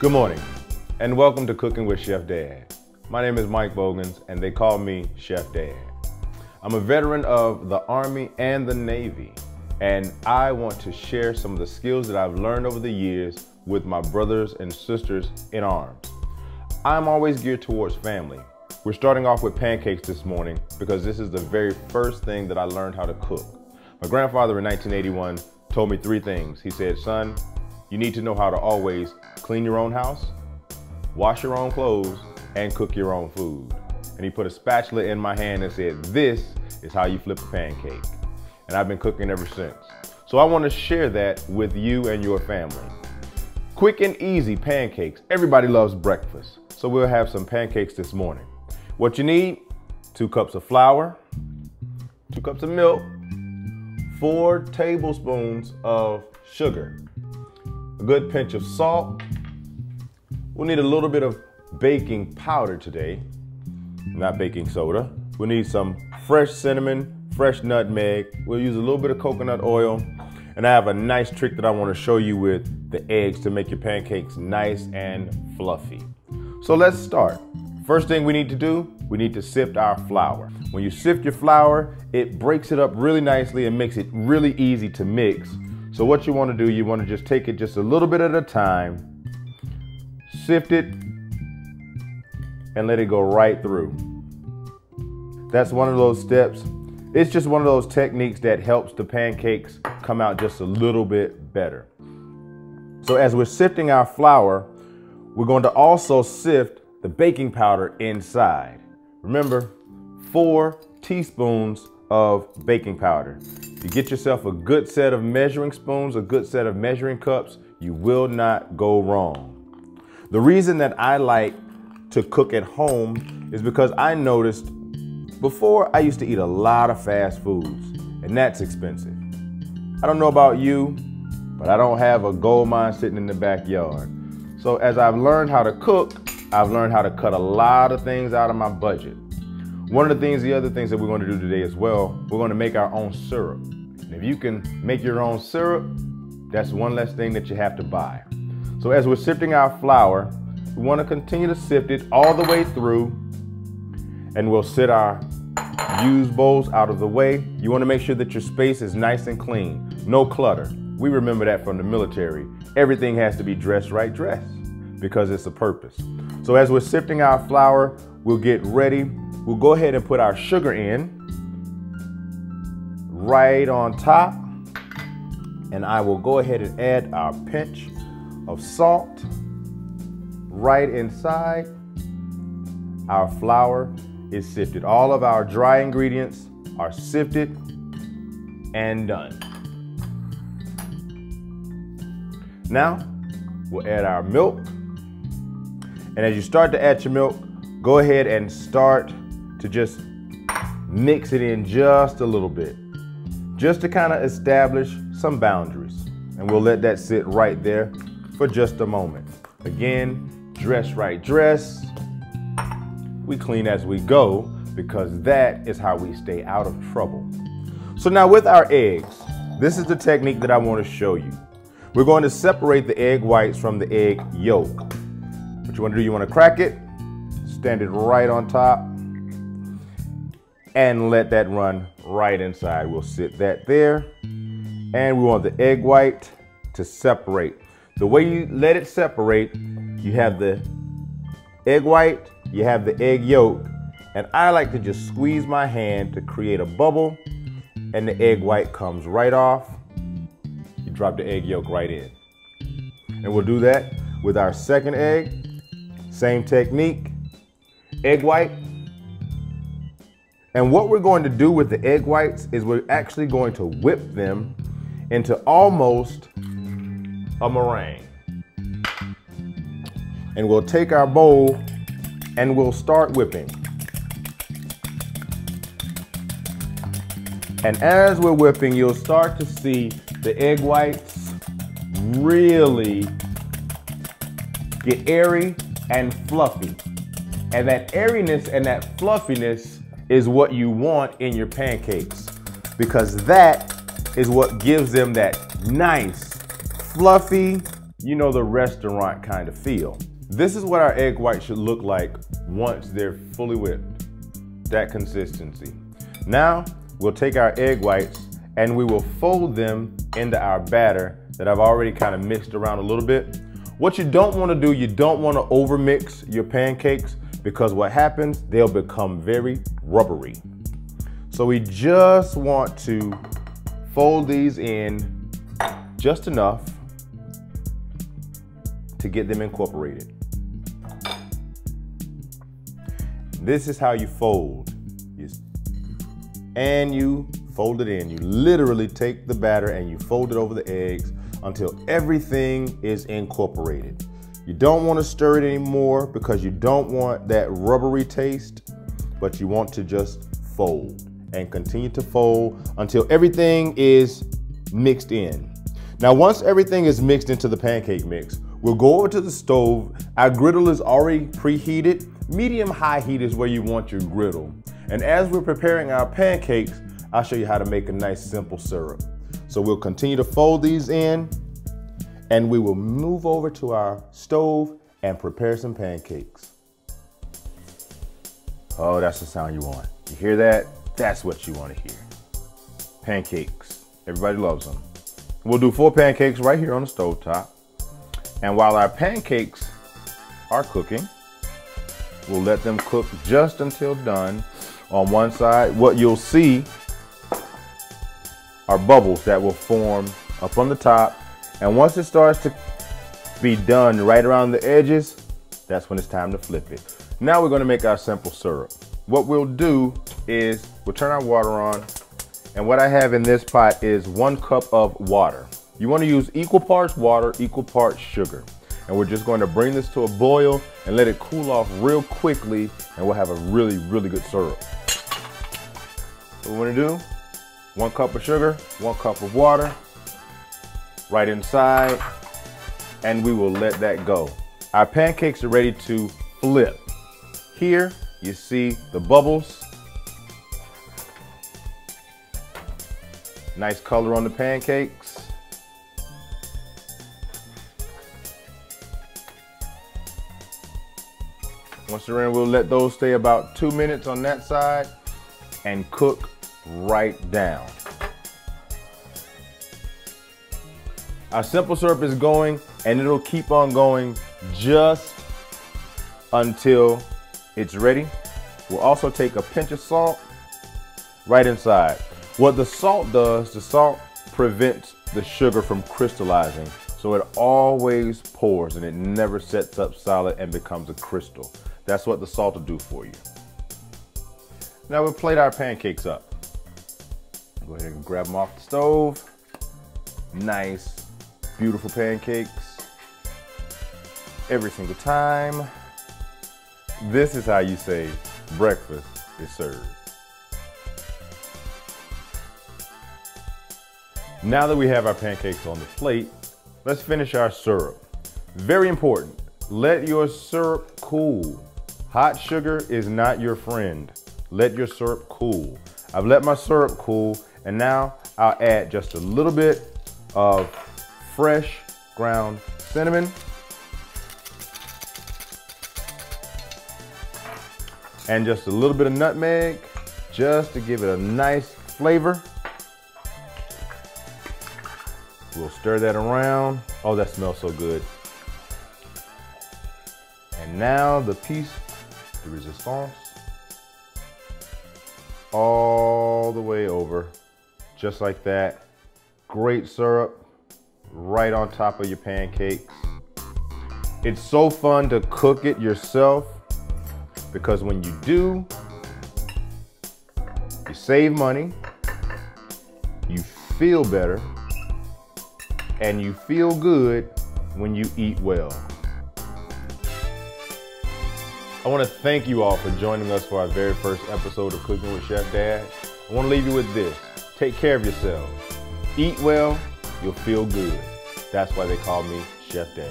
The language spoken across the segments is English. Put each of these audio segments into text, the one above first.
Good morning, and welcome to Cooking with Chef Dad. My name is Mike Bogans, and they call me Chef Dad. I'm a veteran of the Army and the Navy, and I want to share some of the skills that I've learned over the years with my brothers and sisters in arms. I'm always geared towards family. We're starting off with pancakes this morning because this is the very first thing that I learned how to cook. My grandfather in 1981 told me 3 things. He said, son, you need to know how to always clean your own house, wash your own clothes, and cook your own food. And he put a spatula in my hand and said, this is how you flip a pancake. And I've been cooking ever since. So I want to share that with you and your family. Quick and easy pancakes. Everybody loves breakfast. So we'll have some pancakes this morning. What you need, 2 cups of flour, 2 cups of milk, 4 tablespoons of sugar, a good pinch of salt. We'll need a little bit of baking powder today, not baking soda. We'll need some fresh cinnamon, fresh nutmeg. We'll use a little bit of coconut oil. And I have a nice trick that I want to show you with the eggs to make your pancakes nice and fluffy. So let's start. First thing we need to do, we need to sift our flour. When you sift your flour, it breaks it up really nicely and makes it really easy to mix. So what you want to do, you want to just take it just a little bit at a time, sift it, and let it go right through. That's one of those steps. It's just one of those techniques that helps the pancakes come out just a little bit better. So as we're sifting our flour, we're going to also sift the baking powder inside. Remember, 4 teaspoons of baking powder. If you get yourself a good set of measuring spoons, a good set of measuring cups, you will not go wrong. The reason that I like to cook at home is because I noticed before I used to eat a lot of fast foods, and that's expensive. I don't know about you, but I don't have a gold mine sitting in the backyard. So as I've learned how to cook, I've learned how to cut a lot of things out of my budget. One of the other things that we're going to do today as well, we're going to make our own syrup. And if you can make your own syrup, that's one less thing that you have to buy. So as we're sifting our flour, we want to continue to sift it all the way through, and we'll sit our used bowls out of the way. You want to make sure that your space is nice and clean, no clutter. We remember that from the military. Everything has to be dressed right, because it's a purpose. So as we're sifting our flour, we'll get ready. We'll go ahead and put our sugar in right on top. And I will go ahead and add our pinch of salt right inside. Our flour is sifted. All of our dry ingredients are sifted and done. Now, we'll add our milk. And as you start to add your milk, go ahead and start to just mix it in just a little bit, just to kind of establish some boundaries. And we'll let that sit right there for just a moment. Again, dress right, dress. We clean as we go, because that is how we stay out of trouble. So now with our eggs, this is the technique that I want to show you. We're going to separate the egg whites from the egg yolk. What you want to do, you want to crack it, stand it right on top, and let that run right inside. We'll sit that there, and we want the egg white to separate. The way you let it separate, you have the egg white, you have the egg yolk, and I like to just squeeze my hand to create a bubble, and the egg white comes right off. You drop the egg yolk right in. And we'll do that with our second egg. Same technique, egg white. And what we're going to do with the egg whites is we're actually going to whip them into almost a meringue. And we'll take our bowl and we'll start whipping. And as we're whipping, you'll start to see the egg whites really get airy and fluffy. And that airiness and that fluffiness is what you want in your pancakes, because that is what gives them that nice, fluffy, you know, the restaurant kind of feel. This is what our egg whites should look like once they're fully whipped. That consistency. Now, we'll take our egg whites and we will fold them into our batter that I've already kind of mixed around a little bit. What you don't want to do, you don't want to overmix your pancakes, because what happens, they'll become very rubbery. So we just want to fold these in just enough to get them incorporated. This is how you fold. And you fold it in. You literally take the batter and you fold it over the eggs until everything is incorporated. You don't want to stir it anymore because you don't want that rubbery taste, but you want to just fold and continue to fold until everything is mixed in. Now, once everything is mixed into the pancake mix, we'll go over to the stove. Our griddle is already preheated. Medium-high heat is where you want your griddle. And as we're preparing our pancakes, I'll show you how to make a nice simple syrup. So we'll continue to fold these in, and we will move over to our stove and prepare some pancakes. Oh, that's the sound you want. You hear that? That's what you want to hear. Pancakes. Everybody loves them. We'll do 4 pancakes right here on the stove top. And while our pancakes are cooking, we'll let them cook just until done. On one side, what you'll see are bubbles that will form up on the top. And once it starts to be done right around the edges, that's when it's time to flip it. Now we're going to make our simple syrup. What we'll do is we'll turn our water on. And what I have in this pot is 1 cup of water. You want to use equal parts water, equal parts sugar. And we're just going to bring this to a boil and let it cool off real quickly, and we'll have a really, really good syrup. What we're going to do, 1 cup of sugar, 1 cup of water, right inside, and we will let that go. Our pancakes are ready to flip. Here, you see the bubbles. Nice color on the pancakes. Once they're in, we'll let those stay about 2 minutes on that side and cook right down. Our simple syrup is going, and it'll keep on going just until it's ready. We'll also take a pinch of salt right inside. What the salt does, the salt prevents the sugar from crystallizing. So it always pours and it never sets up solid and becomes a crystal. That's what the salt will do for you. Now we'll plate our pancakes up. Go ahead and grab them off the stove. Nice, beautiful pancakes. Every single time. This is how you say breakfast is served. Now that we have our pancakes on the plate, let's finish our syrup. Very important, let your syrup cool. Hot sugar is not your friend. Let your syrup cool. I've let my syrup cool, and now I'll add just a little bit of fresh ground cinnamon and just a little bit of nutmeg just to give it a nice flavor. We'll stir that around. Oh, that smells so good. And now the piece de resistance all the way over, just like that. Great syrup right on top of your pancakes. It's so fun to cook it yourself because when you do, you save money, you feel better, and you feel good when you eat well. I want to thank you all for joining us for our very first episode of Cooking with Chef Dad. I want to leave you with this. Take care of yourselves. Eat well, you'll feel good. That's why they call me Chef Dad.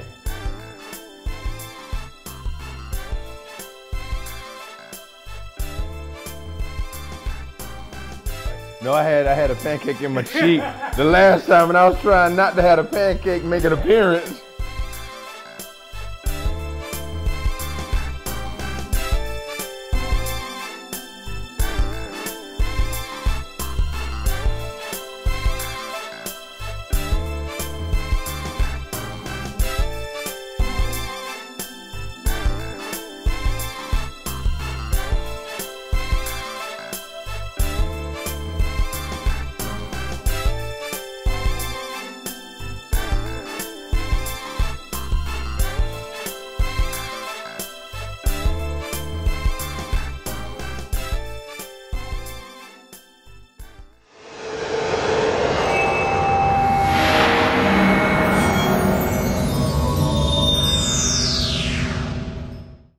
No, I had a pancake in my cheek the last time, and I was trying not to have a pancake make an appearance.